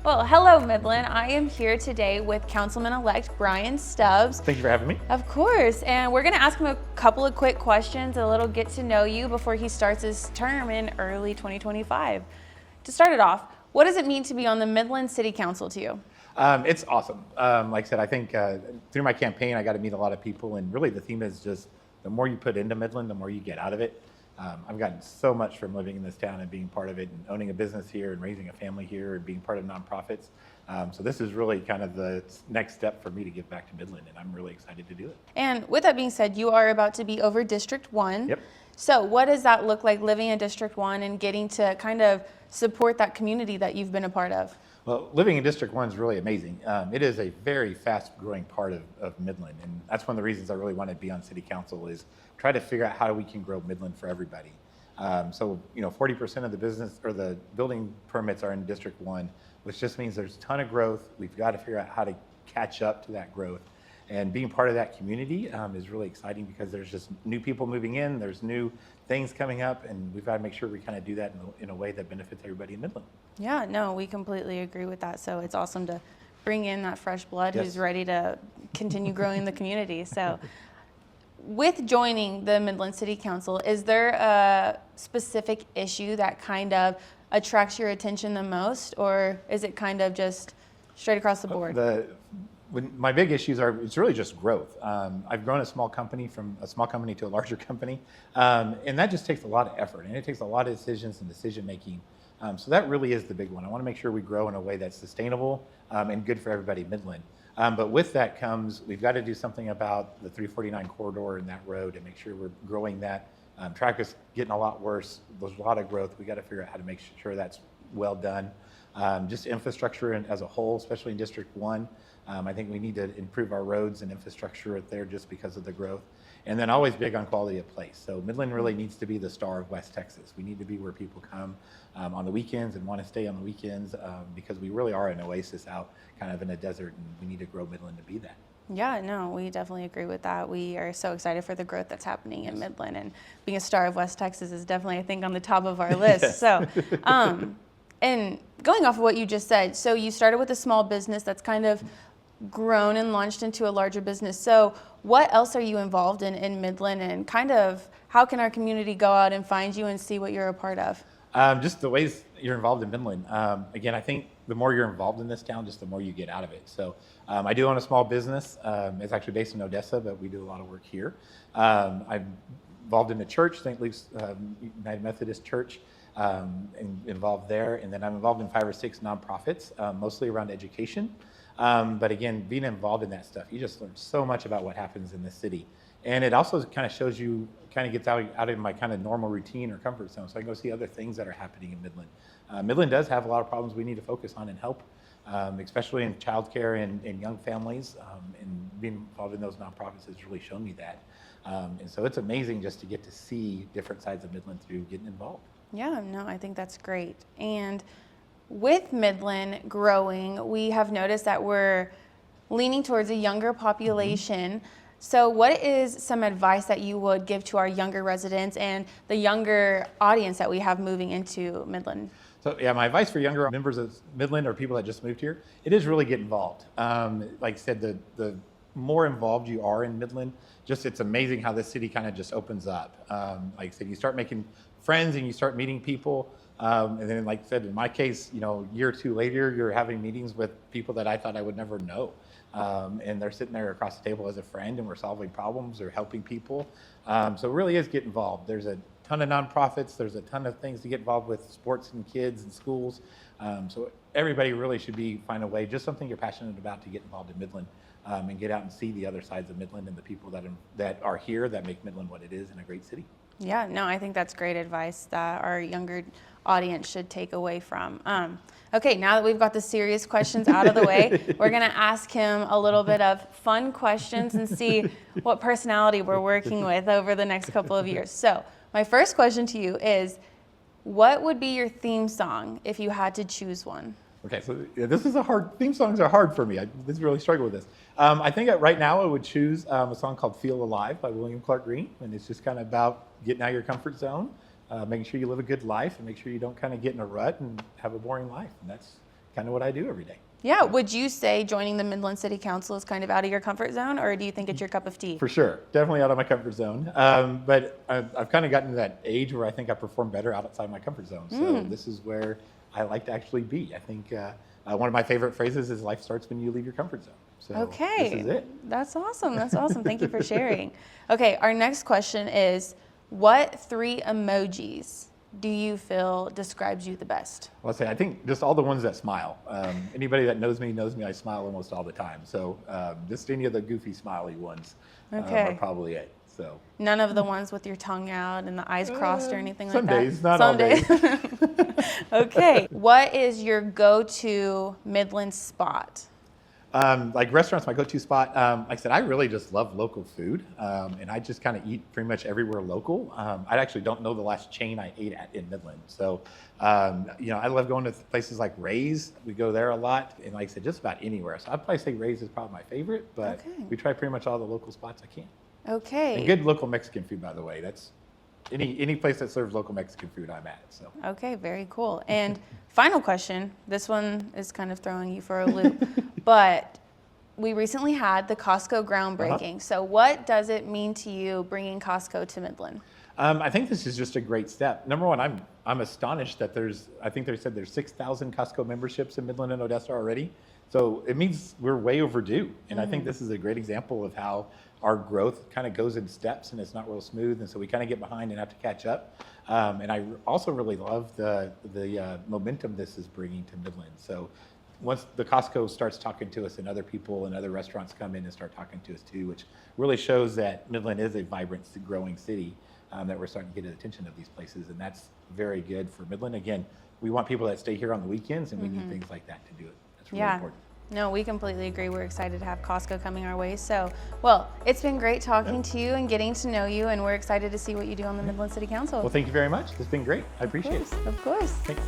Well, hello, Midland. I am here today with Councilman-elect Brian Stubbs. Thank you for having me. Of course, and we're going to ask him a couple of quick questions, a little get to know you before he starts his term in early 2025. To start it off, what does it mean to be on the Midland City Council to you? It's awesome. Like I said, I think through my campaign, I got to meet a lot of people, and really the theme is just the more you put into Midland, the more you get out of it. I've gotten so much from living in this town and being part of it and owning a business here and raising a family here and being part of nonprofits. So this is really kind of the next step for me to give back to Midland, and I'm really excited to do it. And with that being said, you are about to be over District 1. Yep. So what does that look like living in District 1 and getting to kind of support that community that you've been a part of? Well, living in District 1 is really amazing. It is a very fast-growing part of Midland, and that's one of the reasons I really want to be on City Council is try to figure out how we can grow Midland for everybody. So, 40% of the business or the building permits are in District 1, which just means there's a ton of growth. We've got to figure out how to catch up to that growth. And being part of that community is really exciting because there's just new people moving in, there's new things coming up, and we've got to make sure we kind of do that in a way that benefits everybody in Midland. Yeah, no, we completely agree with that. So it's awesome to bring in that fresh blood Yes. who's ready to continue growing the community. So with joining the Midland City Council, is there a specific issue that kind of attracts your attention the most, or is it kind of just straight across the board? My big issues it's really just growth. I've grown a small company from a small company to a larger company, and that just takes a lot of effort, and it takes a lot of decisions and decision making. So that really is the big one. I want to make sure we grow in a way that's sustainable and good for everybody in Midland. But with that comes, we've got to do something about the 349 corridor and that road and make sure we're growing that. Traffic is getting a lot worse. There's a lot of growth. We got to figure out how to make sure that's well done. Just infrastructure as a whole, especially in District 1. I think we need to improve our roads and infrastructure there just because of the growth. And then always big on quality of place. So Midland really needs to be the star of West Texas. We need to be where people come on the weekends and want to stay on the weekends because we really are an oasis out kind of in a desert, and we need to grow Midland to be that. Yeah, no, we definitely agree with that. We are so excited for the growth that's happening in Midland, and being a star of West Texas is definitely, I think, on the top of our list. Yes. So, and going off of what you just said, so you started with a small business that's kind of grown and launched into a larger business. So what else are you involved in Midland, and kind of how can our community go out and find you and see what you're a part of? Just the ways you're involved in Midland. Again, I think the more you're involved in this town, just the more you get out of it. So I do own a small business. It's actually based in Odessa, but we do a lot of work here. I'm involved in a church, St. Luke's United Methodist Church, involved there. And then I'm involved in 5 or 6 nonprofits, mostly around education. But again, being involved in that stuff, you just learn so much about what happens in this city. And it also kind of shows you, kind of gets out of my kind of normal routine or comfort zone. So I can go see other things that are happening in Midland. Midland does have a lot of problems we need to focus on and help, especially in childcare and young families. And being involved in those nonprofits has really shown me that. And so it's amazing just to get to see different sides of Midland through getting involved. Yeah, no, I think that's great. And with Midland growing, we have noticed that we're leaning towards a younger population. Mm-hmm. So what is some advice that you would give to our younger residents and the younger audience that we have moving into Midland? So yeah, my advice for younger members of Midland or people that just moved here, it is really get involved. Like I said, the more involved you are in Midland, it's amazing how this city kind of just opens up. Like I said, you start making friends and you start meeting people. And then like I said, in my case, year or two later, you're having meetings with people that I thought I would never know. And they're sitting there across the table as a friend, and we're solving problems or helping people. So it really is get involved. There's a ton of nonprofits. There's a ton of things to get involved with, sports and kids and schools. So everybody really should find a way, just something you're passionate about, to get involved in Midland and get out and see the other sides of Midland and the people that are here that make Midland what it is and a great city. Yeah, no, I think that's great advice that our younger audience should take away from. Okay, now that we've got the serious questions out of the way, we're going to ask him a little bit of fun questions and see what personality we're working with over the next couple of years. So my first question to you is, what would be your theme song if you had to choose one? Okay, so this is theme songs are hard for me. I really struggle with this. I think right now I would choose a song called Feel Alive by William Clark Green, and it's just kind of about getting out of your comfort zone, making sure you live a good life, and make sure you don't kind of get in a rut and have a boring life. And that's kind of what I do every day. Yeah, would you say joining the Midland City Council is kind of out of your comfort zone, or do you think it's your cup of tea? For sure, definitely out of my comfort zone. But I've kind of gotten to that age where I think I perform better outside my comfort zone. So this is where I like to actually be. I think one of my favorite phrases is life starts when you leave your comfort zone. So Okay. this is it. That's awesome. That's awesome. Thank you for sharing. Okay, our next question is, what 3 emojis do you feel describes you the best? Well, I think just all the ones that smile. Anybody that knows me I smile almost all the time. So just any of the goofy smiley ones are probably it. So None of the ones with your tongue out and the eyes crossed or anything like some that? days, not all days. Okay. What is your go-to Midland spot? Like restaurants, my go-to spot. Like I said, I really just love local food, and I just kind of eat pretty much everywhere local. I actually don't know the last chain I ate at in Midland. So, I love going to places like Ray's. We go there a lot, and like I said, just about anywhere. So I'd probably say Ray's is probably my favorite, but we try pretty much all the local spots I can. Okay. And good local Mexican food, by the way. That's any place that serves local Mexican food I'm at. So. Okay, very cool. And final question. This one is kind of throwing you for a loop, but we recently had the Costco groundbreaking. So what does it mean to you bringing Costco to Midland? I think this is just a great step. Number one, I'm astonished that I think they said there's 6,000 Costco memberships in Midland and Odessa already. So it means we're way overdue. And I think this is a great example of how our growth kind of goes in steps and it's not real smooth. And so we kind of get behind and have to catch up. And I also really love the momentum this is bringing to Midland. So once the Costco starts talking to us and other people and other restaurants come in and start talking to us too, which really shows that Midland is a vibrant, growing city, that we're starting to get the attention of these places. And that's very good for Midland. Again, we want people that stay here on the weekends, and we need things like that to do it. That's really important. No, we completely agree. We're excited to have Costco coming our way. So, well, it's been great talking to you and getting to know you, and we're excited to see what you do on the Midland City Council. Well, thank you very much. It's been great. I appreciate it. Of course. Thanks.